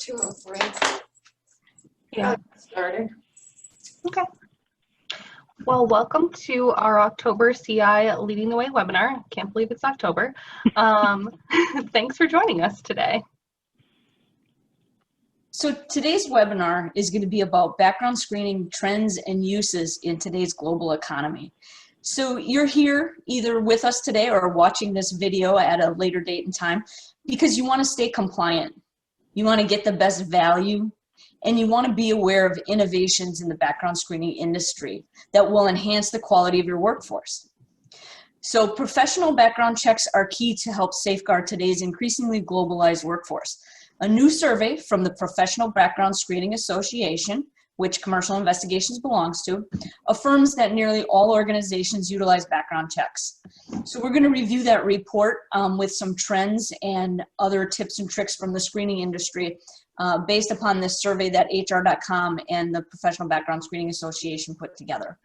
2:03. Yeah. Started. Okay. Well, welcome to our October CI Leading the Way webinar. Can't believe it's October. Thanks for joining us today. So today's webinar is going to be about background screening trends and uses in today's global economy. So you're here either with us today or watching this video at a later date and time because you want to stay compliant. You want to get the best value, and you want to be aware of innovations in the background screening industry that will enhance the quality of your workforce. So professional background checks are key to help safeguard today's increasingly globalized workforce. A new survey from the Professional Background Screening Association, which Commercial Investigations belongs to, affirms that nearly all organizations utilize background checks. So we're going to review that report with some trends and other tips and tricks from the screening industry based upon this survey that HR.com and the Professional Background Screening Association put together.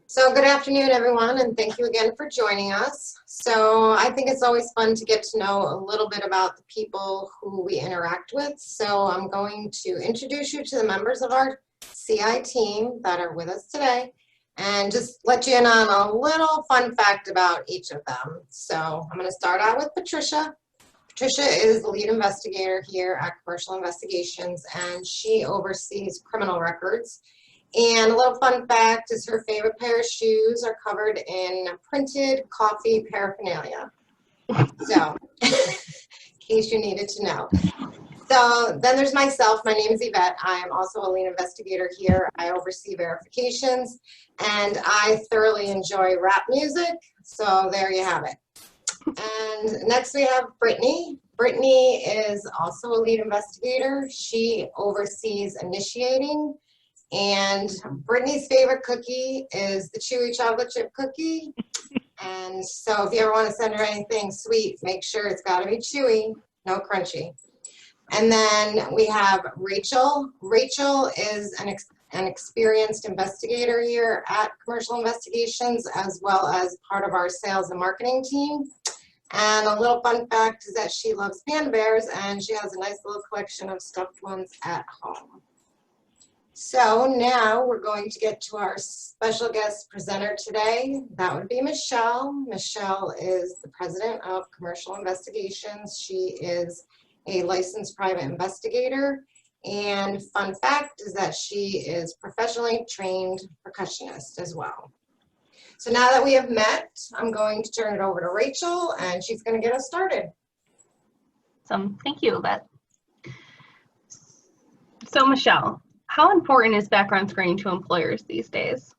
So good afternoon, everyone, and thank you again for joining us. So I think it's always fun to get to know a little bit about the people who we interact with. So I'm going to introduce you to the members of our CI team that are with us today and just let you in on a little fun fact about each of them. So I'm going to start out with Patricia. Patricia is the lead investigator here at Commercial Investigations, and she oversees criminal records. And a little fun fact is her favorite pair of shoes are covered in printed coffee paraphernalia. So, in case you needed to know. So then there's myself. My name is Yvette. I am also a lead investigator here. I oversee verifications, and I thoroughly enjoy rap music. So there you have it. And next we have Brittany. Brittany is also a lead investigator. She oversees initiating. And Brittany's favorite cookie is the chewy chocolate chip cookie. And so if you ever want to send her anything sweet, make sure it's got to be chewy, no crunchy. And then we have Rachel. Rachel is an experienced investigator here at Commercial Investigations, as well as part of our sales and marketing team. And a little fun fact is that she loves panda bears, and she has a nice little collection of stuffed ones at home. So now we're going to get to our special guest presenter today. That would be Michelle. Michelle is the president of Commercial Investigations. She is a licensed private investigator. And fun fact is that she is professionally trained percussionist as well. So now that we have met, I'm going to turn it over to Rachel, and she's going to get us started. Thank you, Yvette. So Michelle, how important is background screening to employers these days?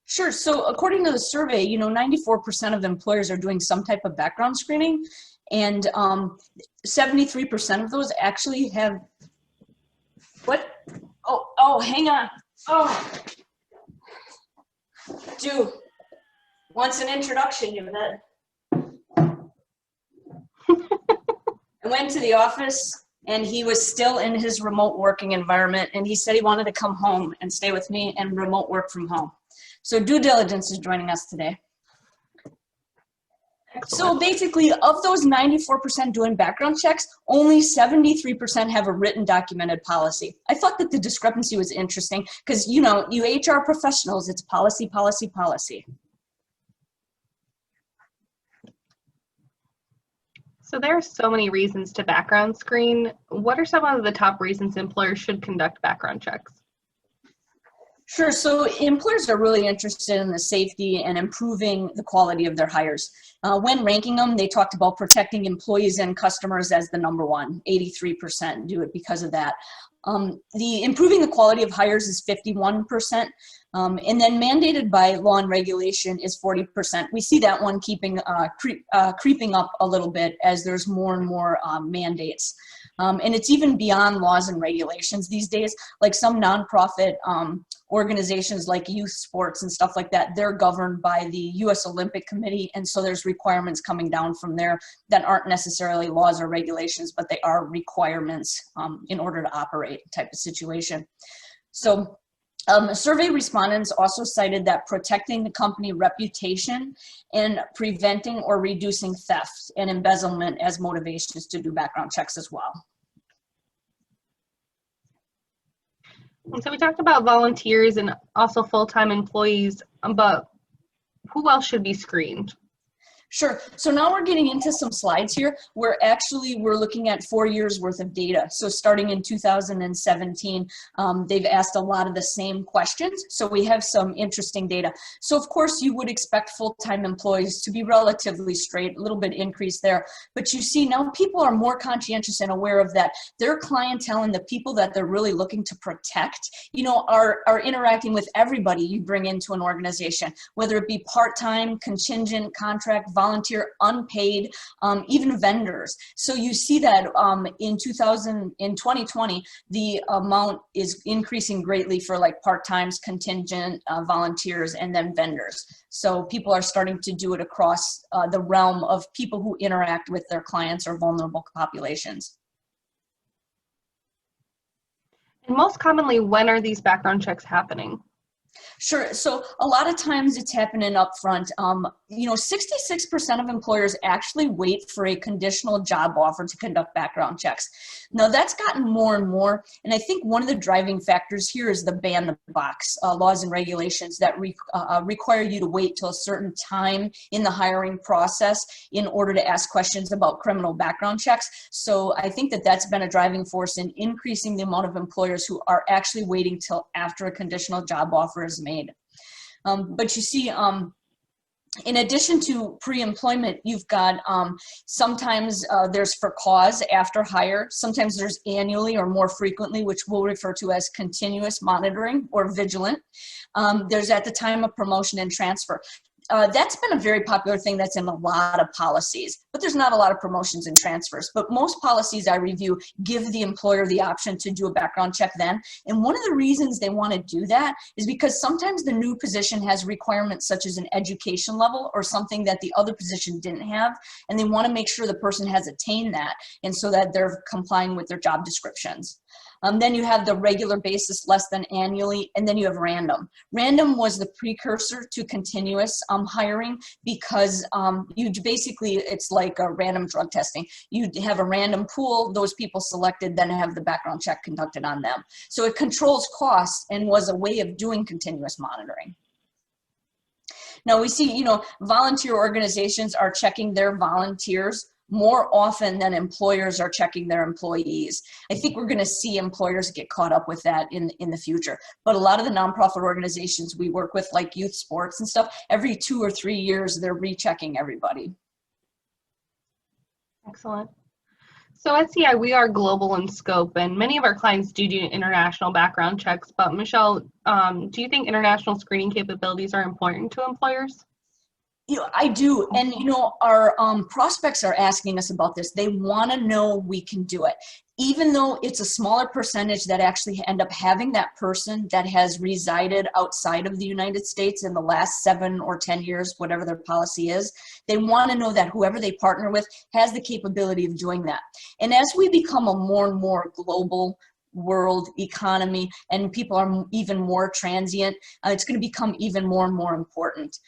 Sure. So according to the survey, 94% of employers are doing some type of background screening, and 73% of those actually have, what? Oh, hang on. Oh, dude, wants an introduction, Yvette. I went to the office, and he was still in his remote working environment, and he said he wanted to come home and stay with me and remote work from home. So Due Diligence is joining us today. Excellent. So basically, of those 94% doing background checks, only 73% have a written documented policy. I thought that the discrepancy was interesting because, you HR professionals, it's policy, policy, policy. So there are so many reasons to background screen. What are some of the top reasons employers should conduct background checks? Sure. So employers are really interested in the safety and improving the quality of their hires. When ranking them, they talked about protecting employees and customers as the number one. 83% do it because of that. The improving the quality of hires is 51%. And then mandated by law and regulation is 40%. We see that one creeping up a little bit as there's more and more mandates. And it's even beyond laws and regulations these days. Like some nonprofit organizations like youth sports and stuff like that, they're governed by the U.S. Olympic Committee. And so there's requirements coming down from there that aren't necessarily laws or regulations, but they are requirements in order to operate type of situation. So Survey respondents also cited that protecting the company reputation and preventing or reducing theft and embezzlement as motivations to do background checks as well. And so we talked about volunteers and also full-time employees, but who else should be screened? Sure. So now we're getting into some slides here where actually we're looking at 4 years worth of data. So starting in 2017, they've asked a lot of the same questions. So we have some interesting data. So of course you would expect full-time employees to be relatively straight, a little bit increase there. But you see now people are more conscientious and aware of that. Their clientele and the people that they're really looking to protect, you know, are interacting with everybody you bring into an organization, whether it be part-time, contingent, contract, volunteer, unpaid, even vendors. So you see that in 2020, the amount is increasing greatly for like part-times, contingent, volunteers, and then vendors. So people are starting to do it across the realm of people who interact with their clients or vulnerable populations. And most commonly, when are these background checks happening? Sure. So a lot of times it's happening up front. You know, 66% of employers actually wait for a conditional job offer to conduct background checks. Now that's gotten more and more. And I think one of the driving factors here is the ban the box laws and regulations that require you to wait till a certain time in the hiring process in order to ask questions about criminal background checks. So I think that that's been a driving force in increasing the amount of employers who are actually waiting till after a conditional job offer is made. But you see, in addition to pre-employment, you've got sometimes there's for cause after hire, sometimes there's annually or more frequently, which we'll refer to as continuous monitoring or vigilant. There's at the time of promotion and transfer. That's been a very popular thing that's in a lot of policies, but there's not a lot of promotions and transfers. But most policies I review give the employer the option to do a background check then. And one of the reasons they want to do that is because sometimes the new position has requirements such as an education level or something that the other position didn't have, and they want to make sure the person has attained that, and so that they're complying with their job descriptions. Then you have the regular basis, less than annually, and then you have random. Random was the precursor to continuous hiring because you basically, it's like a random drug testing. You have a random pool, those people selected, then have the background check conducted on them. So it controls costs and was a way of doing continuous monitoring. Now we see, you know, volunteer organizations are checking their volunteers more often than employers are checking their employees. I think we're going to see employers get caught up with that in the future. But a lot of the nonprofit organizations we work with, like youth sports and stuff, every 2 or 3 years, they're rechecking everybody. Excellent. So at CI, we are global in scope, and many of our clients do international background checks. But Michelle, do you think international screening capabilities are important to employers? You know, I do. And, you know, our prospects are asking us about this. They want to know we can do it. Even though it's a smaller percentage that actually end up having that person that has resided outside of the United States in the last 7 or 10 years, whatever their policy is, they want to know that whoever they partner with has the capability of doing that. And as we become a more and more global world economy and people are even more transient, it's going to become even more and more important.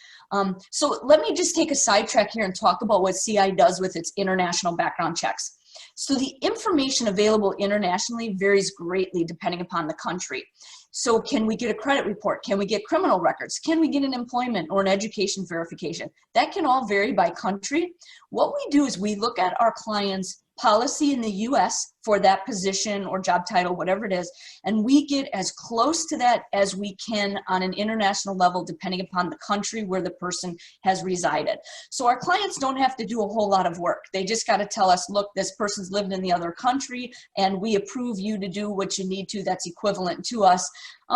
So let me just take a sidetrack here and talk about what CI does with its international background checks. So the information available internationally varies greatly depending upon the country. So can we get a credit report? Can we get criminal records? Can we get an employment or an education verification? That can all vary by country. What we do is we look at our clients' policy in the US for that position or job title, whatever it is, and we get as close to that as we can on an international level depending upon the country where the person has resided. So our clients don't have to do a whole lot of work. They just got to tell us, look, this person's lived in the other country and we approve you to do what you need to that's equivalent to us.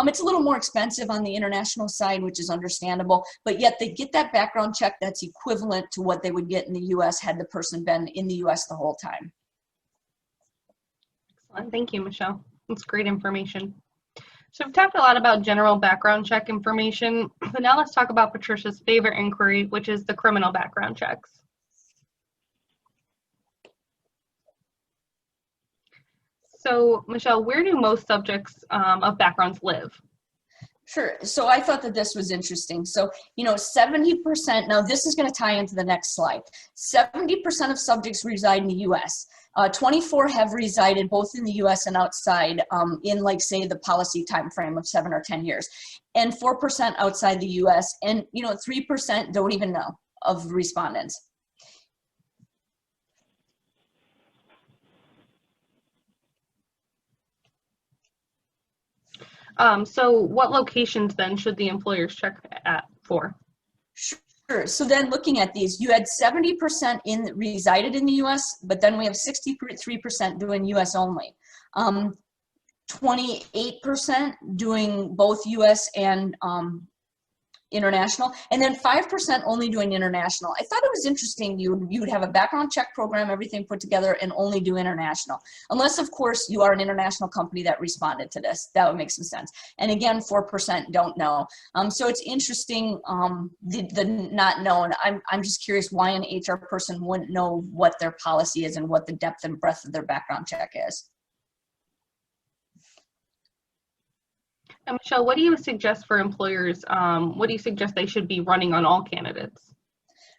It's a little more expensive on the international side, which is understandable, but yet they get that background check that's equivalent to what they would get in the US had the person been in the US the whole time. Excellent. Thank you, Michelle. That's great information. So we've talked a lot about general background check information, but now let's talk about Patricia's favorite inquiry, which is the criminal background checks. So Michelle, where do most subjects of backgrounds live? Sure. So I thought that this was interesting. So, 70%, now this is going to tie into the next slide. 70% of subjects reside in the US. 24 have resided both in the US and outside in, like, say, the policy time frame of 7 or 10 years. And 4% outside the US. And, 3% don't even know of respondents. So what locations then should the employers check for? Sure. So then looking at these, you had 70% resided in the US, but then we have 63% doing US only. 28% doing both US and international, and then 5% only doing international. I thought it was interesting you would have a background check program, everything put together, and only do international. Unless, of course, you are an international company that responded to this. That would make some sense. And again, 4% don't know. So it's interesting, the not known. I'm just curious why an HR person wouldn't know what their policy is and what the depth and breadth of their background check is. And Michelle, what do you suggest for employers? What do you suggest they should be running on all candidates?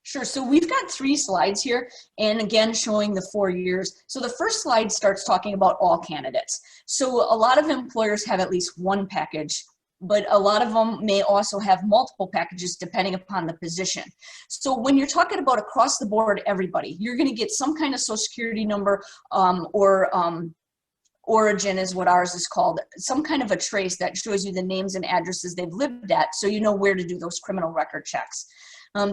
Sure. So we've got 3 slides here, and again, showing the 4 years. So the first slide starts talking about all candidates. So a lot of employers have at least one package, but a lot of them may also have multiple packages depending upon the position. So when you're talking about across the board, everybody, you're going to get some kind of social security number origin is what ours is called, some kind of a trace that shows you the names and addresses they've lived at, so you know where to do those criminal record checks.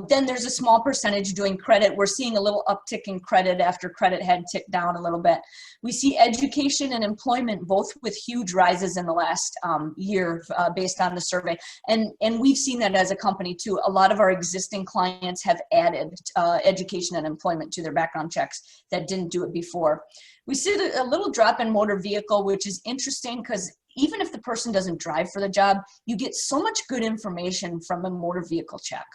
Then there's a small percentage doing credit. We're seeing a little uptick in credit after credit had ticked down a little bit. We see education and employment both with huge rises in the last year based on the survey. And we've seen that as a company too. A lot of our existing clients have added education and employment to their background checks that didn't do it before. We see a little drop in motor vehicle, which is interesting because even if the person doesn't drive for the job, you get so much good information from a motor vehicle check.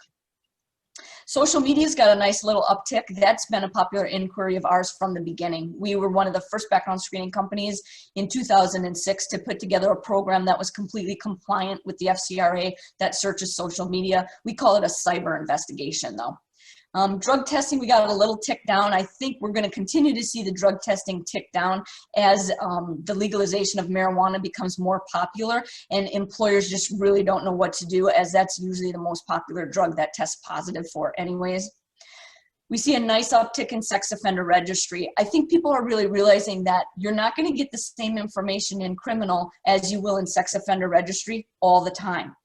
Social media's got a nice little uptick. That's been a popular inquiry of ours from the beginning. We were one of the first background screening companies in 2006 to put together a program that was completely compliant with the FCRA that searches social media. We call it a cyber investigation though. Drug testing, we got a little tick down. I think we're going to continue to see the drug testing tick down as the legalization of marijuana becomes more popular and employers just really don't know what to do, as that's usually the most popular drug that tests positive for anyways. We see a nice uptick in sex offender registry. I think people are really realizing that you're not going to get the same information in criminal as you will in sex offender registry all the time.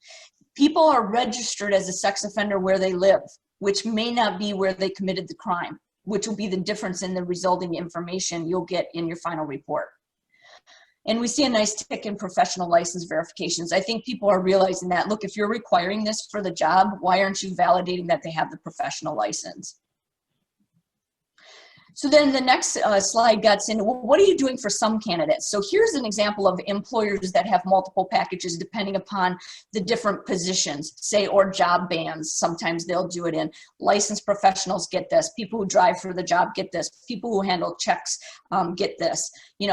People are registered as a sex offender where they live, which may not be where they committed the crime, which will be the difference in the resulting information you'll get in your final report. And we see a nice tick in professional license verifications. I think people are realizing that, look, if you're requiring this for the job, why aren't you validating that they have the professional license? So then the next slide gets into, well, what are you doing for some candidates? So here's an example of employers that have multiple packages depending upon the different positions, say, or job bands. Sometimes they'll do it in. Licensed professionals get this. People who drive for the job get this. People who handle checks get this.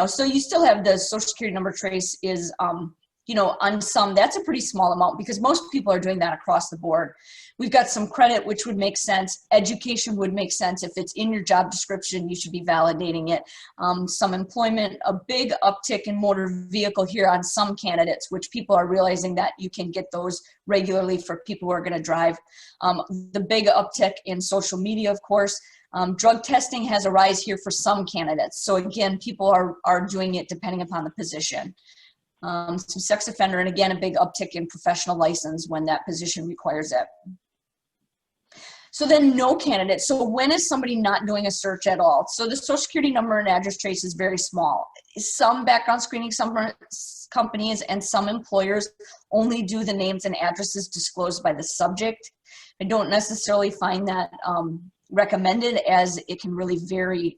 So you still have the social security number trace is, on some, that's a pretty small amount because most people are doing that across the board. We've got some credit, which would make sense. Education would make sense. If it's in your job description, you should be validating it. Some employment, a big uptick in motor vehicle here on some candidates, which people are realizing that you can get those regularly for people who are going to drive. The big uptick in social media, of course. Drug testing has a rise here for some candidates. So again, people are doing it depending upon the position. Some sex offender, and again, a big uptick in professional license when that position requires it. So then no candidate. So when is somebody not doing a search at all? So the social security number and address trace is very small. Some background screening companies and some employers only do the names and addresses disclosed by the subject. I don't necessarily find that recommended, as it can really vary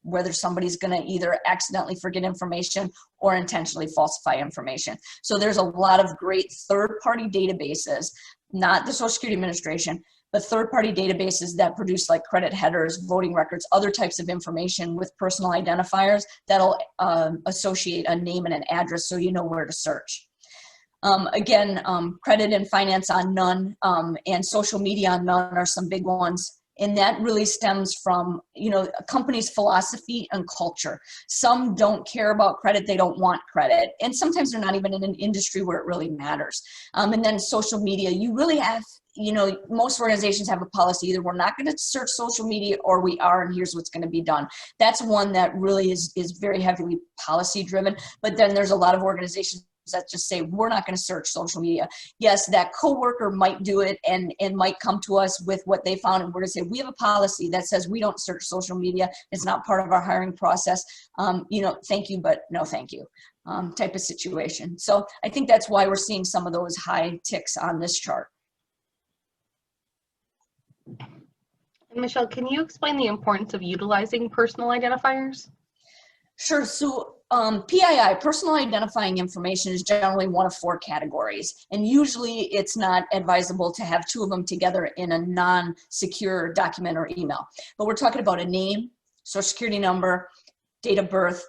whether somebody's going to either accidentally forget information or intentionally falsify information. So there's a lot of great third-party databases, not the Social Security Administration, but third-party databases that produce like credit headers, voting records, other types of information with personal identifiers that'll associate a name and an address so you know where to search. Again, credit and finance on none, and social media on none are some big ones. And that really stems from, you know, a company's philosophy and culture. Some don't care about credit, they don't want credit. And sometimes they're not even in an industry where it really matters. And then social media, you really have, you know, most organizations have a policy, either we're not going to search social media or we are, and here's what's going to be done. That's one that really is very heavily policy driven. But then there's a lot of organizations that just say, we're not going to search social media. Yes, that coworker might do it and might come to us with what they found, and we're going to say, we have a policy that says we don't search social media. It's not part of our hiring process. You know, thank you, but no thank you, type of situation. So I think that's why we're seeing some of those high ticks on this chart. And Michelle, can you explain the importance of utilizing personal identifiers? Sure. So PII, personal identifying information, is generally one of 4 categories. And usually it's not advisable to have 2 of them together in a non-secure document or email. But we're talking about a name, social security number, date of birth,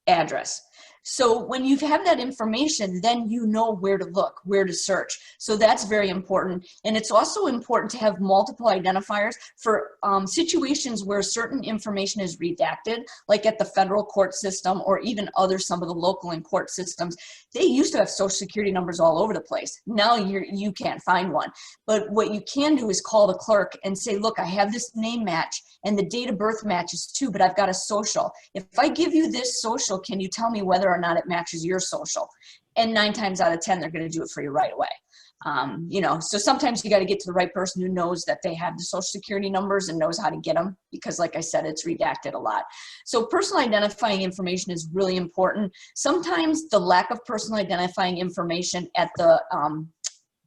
address. So when you have that information, then you know where to look, where to search. So that's very important. And it's also important to have multiple identifiers for situations where certain information is redacted, like at the federal court system or even some of the local and court systems. They used to have social security numbers all over the place. Now you can't find one. But what you can do is call the clerk and say, look, I have this name match and the date of birth matches too, but I've got a social. If I give you this social, can you tell me whether or not it matches your social? And 9 times out of 10, they're going to do it for you right away. You know, so sometimes you got to get to the right person who knows that they have the social security numbers and knows how to get them, because like I said, it's redacted a lot. So personal identifying information is really important. Sometimes the lack of personal identifying information at the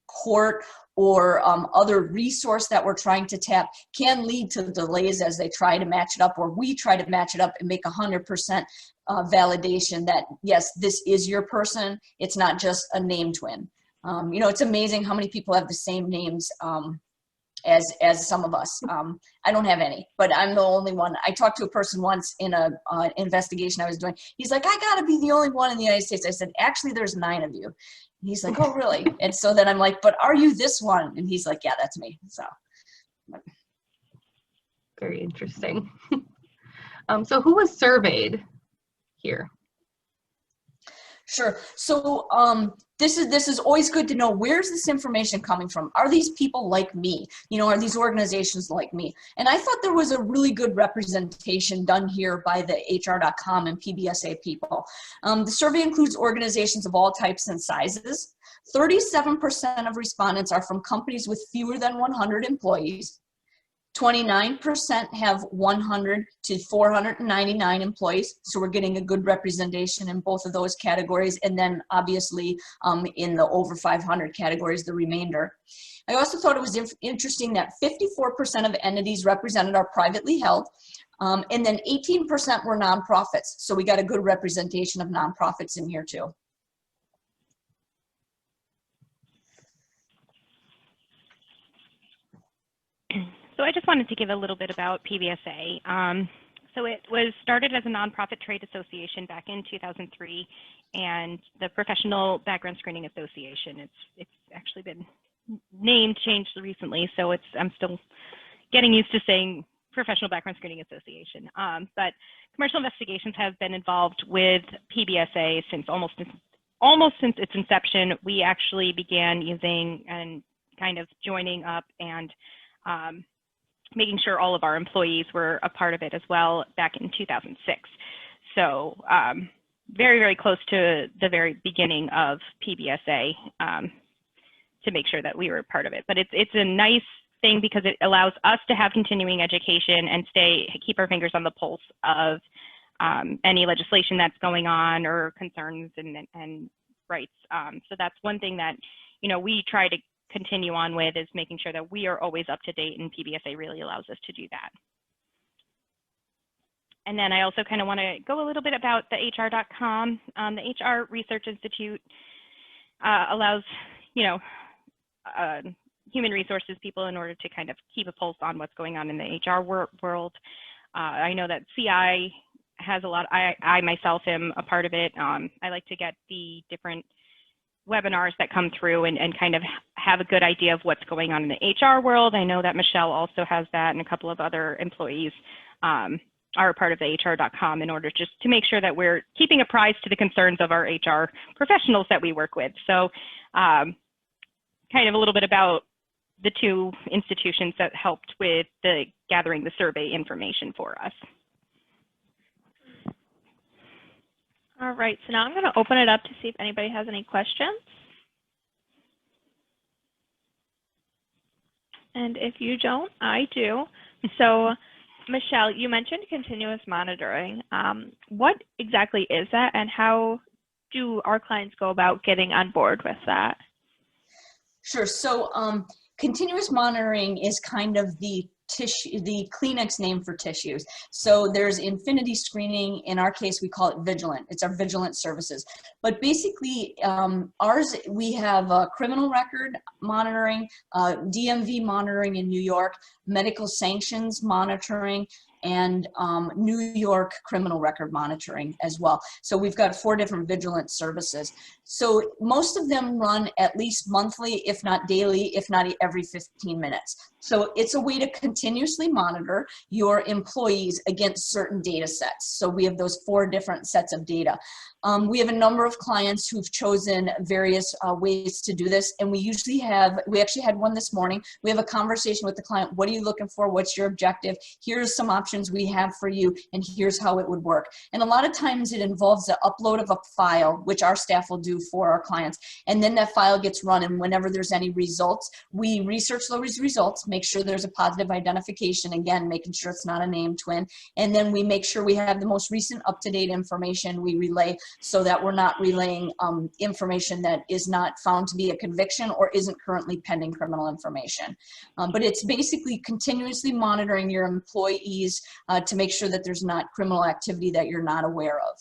court or other resource that we're trying to tap can lead to delays as they try to match it up, or we try to match it up and make 100% validation that, yes, this is your person. It's not just a name twin. You know, it's amazing how many people have the same names as some of us. I don't have any, but I'm the only one. I talked to a person once in a investigation I was doing. He's like, I gotta be the only one in the United States. I said, actually, there's 9 of you. And he's like, oh, really? And so then I'm like, but are you this one? And he's like, yeah, that's me. So. Very interesting. So who was surveyed here? Sure. So this is always good to know, where's this information coming from? Are these people like me? You know, are these organizations like me? And I thought there was a really good representation done here by the HR.com and PBSA people. The survey includes organizations of all types and sizes. 37% of respondents are from companies with fewer than 100 employees. 29% have 100 to 499 employees, so we're getting a good representation in both of those categories, and then obviously in the over 500 categories, the remainder. I also thought it was interesting that 54% of entities represented are privately held, and then 18% were nonprofits, so we got a good representation of nonprofits in here too. So I just wanted to give a little bit about PBSA. So it was started as a nonprofit trade association back in 2003, and the Professional Background Screening Association. It's actually been name changed recently, so I'm still getting used to saying Professional Background Screening Association. But commercial investigations have been involved with PBSA since almost since its inception. We actually began using and kind of joining up and making sure all of our employees were a part of it as well back in 2006. So very, very close to the very beginning of PBSA to make sure that we were a part of it. But it's a nice thing because it allows us to have continuing education and keep our fingers on the pulse of any legislation that's going on or concerns and rights. So that's one thing that, you know, we try to continue on with, is making sure that we are always up to date, and PBSA really allows us to do that. And then I also kind of want to go a little bit about the HR.com. The HR Research Institute allows, you know, human resources people in order to kind of keep a pulse on what's going on in the HR world. I know that CI has a lot. I myself am a part of it. I like to get the different webinars that come through and kind of have a good idea of what's going on in the HR world. I know that Michelle also has that, and a couple of other employees are a part of the HR.com in order just to make sure that we're keeping apprised to the concerns of our HR professionals that we work with. So kind of a little bit about the two institutions that helped with the gathering the survey information for us. All right, so now I'm going to open it up to see if anybody has any questions. And if you don't, I do. So, Michelle, you mentioned continuous monitoring. What exactly is that, and how do our clients go about getting on board with that? Sure. So continuous monitoring is kind of the Kleenex name for tissues. So there's infinity screening. In our case, we call it Vigilant. It's our Vigilant services. But basically, ours, we have criminal record monitoring, DMV monitoring in New York, medical sanctions monitoring, and New York criminal record monitoring as well. So we've got 4 different Vigilant services. So most of them run at least monthly, if not daily, if not every 15 minutes. So it's a way to continuously monitor your employees against certain data sets. So we have those 4 different sets of data. We have a number of clients who've chosen various ways to do this, and we actually had one this morning. We have a conversation with the client. What are you looking for? What's your objective? Here's some options we have for you, and here's how it would work. And a lot of times it involves the upload of a file, which our staff will do for our clients, and then that file gets run, and whenever there's any results, we research those results, make sure there's a positive identification, again, making sure it's not a name twin, and then we make sure we have the most recent up-to-date information we relay, so that we're not relaying information that is not found to be a conviction or isn't currently pending criminal information. But it's basically continuously monitoring your employees to make sure that there's not criminal activity that you're not aware of.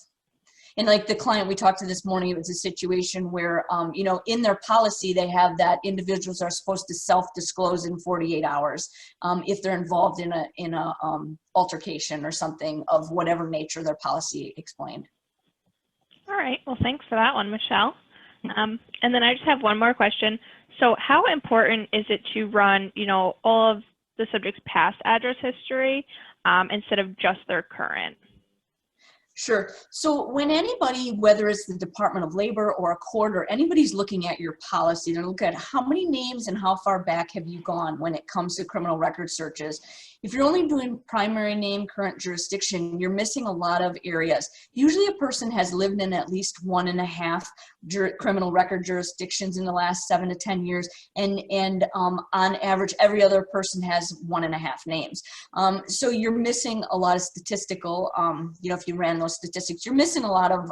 And like the client we talked to this morning, it was a situation where, you know, in their policy, they have that individuals are supposed to self-disclose in 48 hours if they're involved in a altercation or something of whatever nature their policy explained. All right, well, thanks for that one, Michelle. And then I just have one more question. So how important is it to run, you know, all of the subject's past address history instead of just their current? Sure. So when anybody, whether it's the Department of Labor or a court or anybody's looking at your policy, they're looking at how many names and how far back have you gone when it comes to criminal record searches. If you're only doing primary name, current jurisdiction, you're missing a lot of areas. Usually a person has lived in at least 1.5 criminal record jurisdictions in the last 7 to 10 years, and on average, every other person has 1.5 names. So you're missing a lot of statistical, you know, if you ran those statistics, you're missing a lot of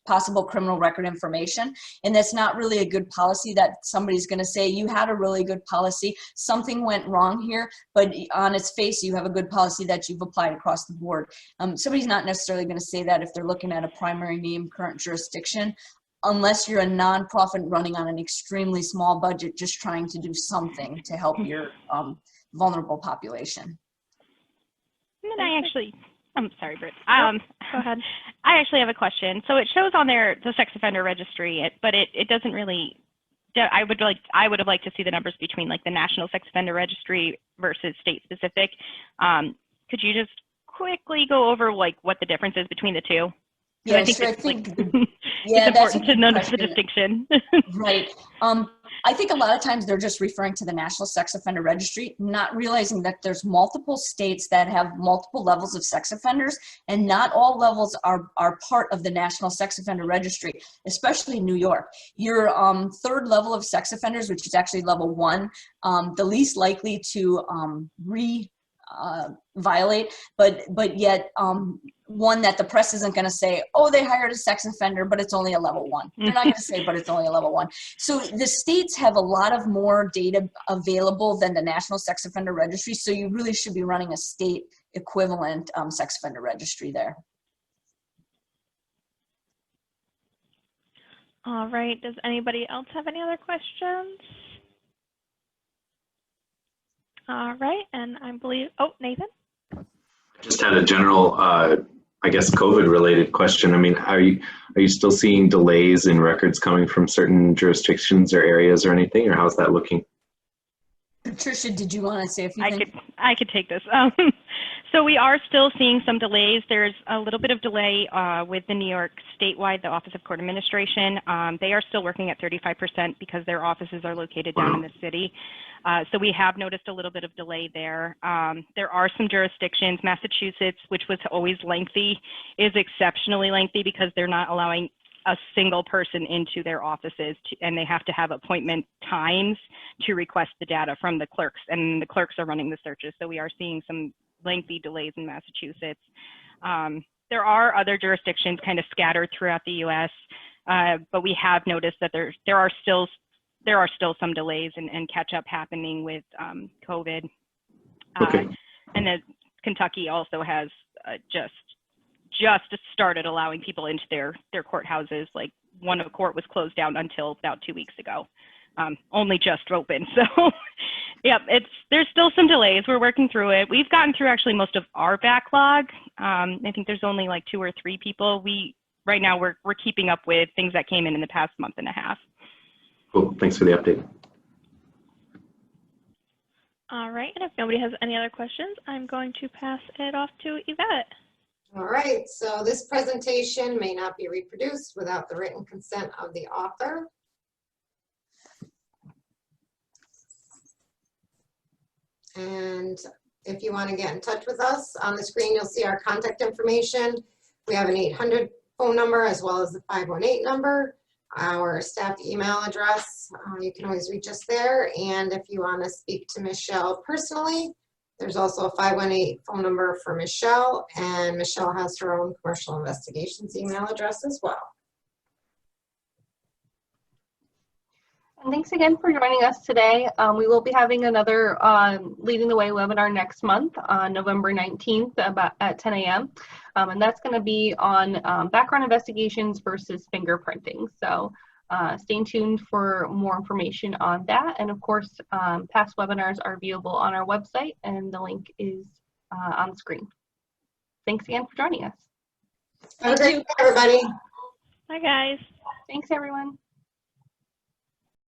possible criminal record information, and that's not really a good policy that somebody's going to say, you had a really good policy, something went wrong here, but on its face you have a good policy that you've applied across the board. Somebody's not necessarily going to say that if they're looking at a primary name, current jurisdiction, unless you're a nonprofit running on an extremely small budget just trying to do something to help your vulnerable population. And then I'm sorry, Britt. Go ahead. I actually have a question. So it shows on there the sex offender registry, but it doesn't really. I would have liked to see the numbers between like the National Sex Offender Registry versus state specific. Could you just quickly go over like what the difference is between the two? Yeah, I think sure. it's important to notice the distinction. Right. I think a lot of times they're just referring to the National Sex Offender Registry, not realizing that there's multiple states that have multiple levels of sex offenders, and not all levels are part of the National Sex Offender Registry, especially New York. Your 3rd level of sex offenders, which is actually level 1, the least likely to violate, but yet one that the press isn't going to say, oh, they hired a sex offender, but it's only a level 1. They're not going to say, but it's only a level 1. So the states have a lot of more data available than the National Sex Offender Registry, so you really should be running a state equivalent sex offender registry there. All right, does anybody else have any other questions? All right, and I believe, oh, Nathan? Just had a general, I I guess, COVID-related question. I mean, are you still seeing delays in records coming from certain jurisdictions or areas or anything, or how's that looking? Patricia, did you want to say a few things? I could take this. So we are still seeing some delays. There's a little bit of delay with the New York statewide, the Office of Court Administration. They are still working at 35% because their offices are located down in the city. So we have noticed a little bit of delay there. There are some jurisdictions, Massachusetts, which was always lengthy, is exceptionally lengthy because they're not allowing a single person into their offices and they have to have appointment times to request the data from the clerks, and the clerks are running the searches. So we are seeing some lengthy delays in Massachusetts. There are other jurisdictions kind of scattered throughout the US, but we have noticed that there are still some delays and catch up happening with COVID. Okay. And then Kentucky also has just started allowing people into their courthouses. Like one court was closed down until about 2 weeks ago, only just opened. So yeah, there's still some delays. We're working through it. We've gotten through actually most of our backlog. I think there's only like 2 or 3 people. Right now we're keeping up with things that came in the past month and a half. Cool, thanks for the update. All right, and if nobody has any other questions, I'm going to pass it off to Yvette. All right, so this presentation may not be reproduced without the written consent of the author. And if you want to get in touch with us, on the screen you'll see our contact information. We have an 800 phone number as well as the 518 number. Our staff email address, you can always reach us there. And if you want to speak to Michelle personally, there's also a 518 phone number for Michelle, and Michelle has her own commercial investigations email address as well. And thanks again for joining us today. We will be having another Leading the Way webinar next month on November 19th at 10 a.m. And that's going to be on background investigations versus fingerprinting. So stay tuned for more information on that. And of course, past webinars are viewable on our website, and the link is on the screen. Thanks again for joining us. Have a great day, everybody. Bye, guys. Thanks, everyone.